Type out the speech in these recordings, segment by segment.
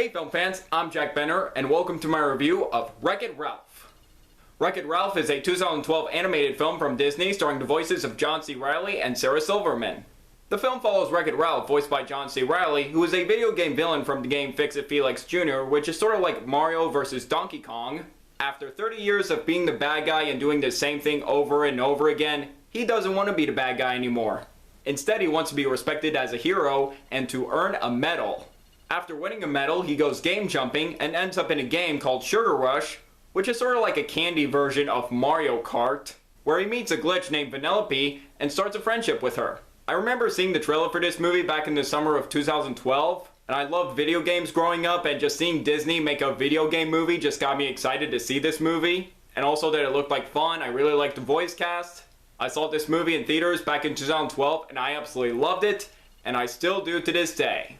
Hey film fans, I'm Jack Benner, and welcome to my review of Wreck-It Ralph. Wreck-It Ralph is a 2012 animated film from Disney starring the voices of John C. Reilly and Sarah Silverman. The film follows Wreck-It Ralph, voiced by John C. Reilly, who is a video game villain from the game Fix-It Felix Jr., which is sort of like Mario vs. Donkey Kong. After 30 years of being the bad guy and doing the same thing over and over again, he doesn't want to be the bad guy anymore. Instead, he wants to be respected as a hero and to earn a medal. After winning a medal, he goes game jumping and ends up in a game called Sugar Rush, which is sort of like a candy version of Mario Kart, where he meets a glitch named Vanellope and starts a friendship with her. I remember seeing the trailer for this movie back in the summer of 2012, and I loved video games growing up, and just seeing Disney make a video game movie just got me excited to see this movie, and also that it looked like fun. I really liked the voice cast. I saw this movie in theaters back in 2012, and I absolutely loved it, and I still do to this day.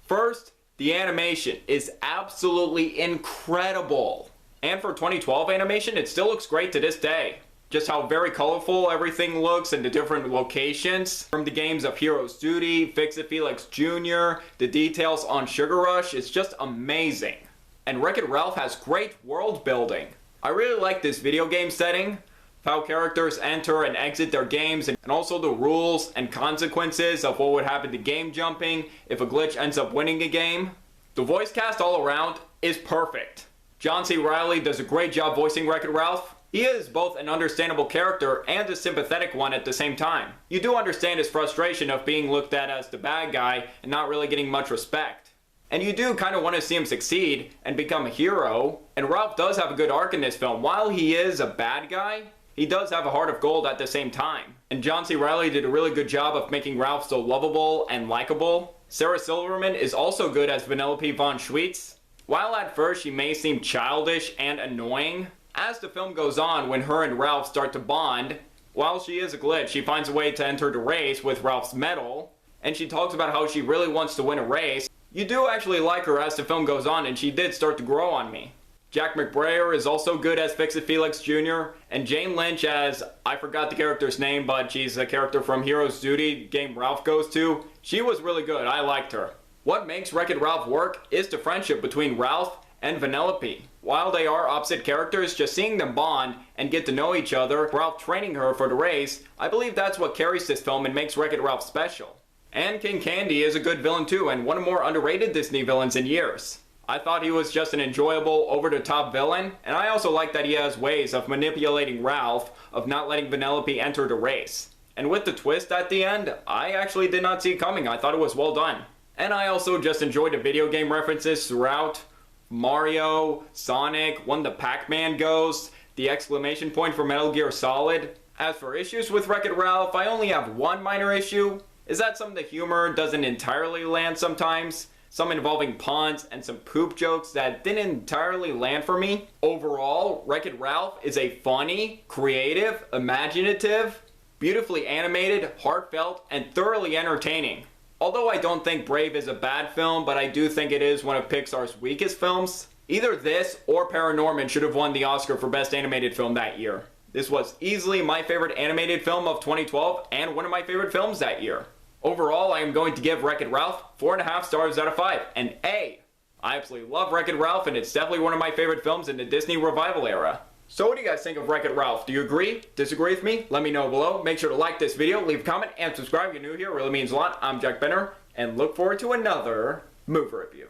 First, the animation is absolutely incredible. And for 2012 animation, it still looks great to this day. Just how very colorful everything looks and the different locations. From the games of Hero's Duty, Fix-It Felix Jr., the details on Sugar Rush, it's just amazing. And Wreck-It Ralph has great world building. I really like this video game setting. How characters enter and exit their games, and also the rules and consequences of what would happen to game jumping if a glitch ends up winning a game. The voice cast all around is perfect. John C. Reilly does a great job voicing Wreck-It Ralph. He is both an understandable character and a sympathetic one at the same time. You do understand his frustration of being looked at as the bad guy and not really getting much respect. And you do kind of want to see him succeed and become a hero. And Ralph does have a good arc in this film. While he is a bad guy, he does have a heart of gold at the same time. And John C. Reilly did a really good job of making Ralph so lovable and likable. Sarah Silverman is also good as Vanellope Von Schweetz. While at first she may seem childish and annoying, as the film goes on, when her and Ralph start to bond, while she is a glitch, she finds a way to enter the race with Ralph's medal, and she talks about how she really wants to win a race. You do actually like her as the film goes on, and she did start to grow on me. Jack McBrayer is also good as Fix-It Felix Jr., and Jane Lynch as, I forgot the character's name, but she's a character from Hero's Duty, game Ralph goes to. She was really good, I liked her. What makes Wreck-It Ralph work is the friendship between Ralph and Vanellope. While they are opposite characters, just seeing them bond and get to know each other, Ralph training her for the race, I believe that's what carries this film and makes Wreck-It Ralph special. And King Candy is a good villain too, and one of the more underrated Disney villains in years. I thought he was just an enjoyable, over-the-top villain, and I also like that he has ways of manipulating Ralph, of not letting Vanellope enter the race. And with the twist at the end, I actually did not see it coming. I thought it was well done. And I also just enjoyed the video game references throughout. Mario, Sonic, when the Pac-Man goes, the exclamation point for Metal Gear Solid. As for issues with Wreck-It Ralph, I only have one minor issue, is that some of the humor doesn't entirely land sometimes. Some involving puns and some poop jokes that didn't entirely land for me. Overall, Wreck-It Ralph is a funny, creative, imaginative, beautifully animated, heartfelt, and thoroughly entertaining. Although I don't think Brave is a bad film, but I do think it is one of Pixar's weakest films. Either this or Paranorman should have won the Oscar for Best Animated Film that year. This was easily my favorite animated film of 2012 and one of my favorite films that year. Overall, I am going to give Wreck-It Ralph 4.5 stars out of 5, an A. I absolutely love Wreck-It Ralph, and it's definitely one of my favorite films in the Disney revival era. So what do you guys think of Wreck-It Ralph? Do you agree? Disagree with me? Let me know below. Make sure to like this video, leave a comment, and subscribe if you're new here. It really means a lot. I'm Jack Benner, and look forward to another movie review.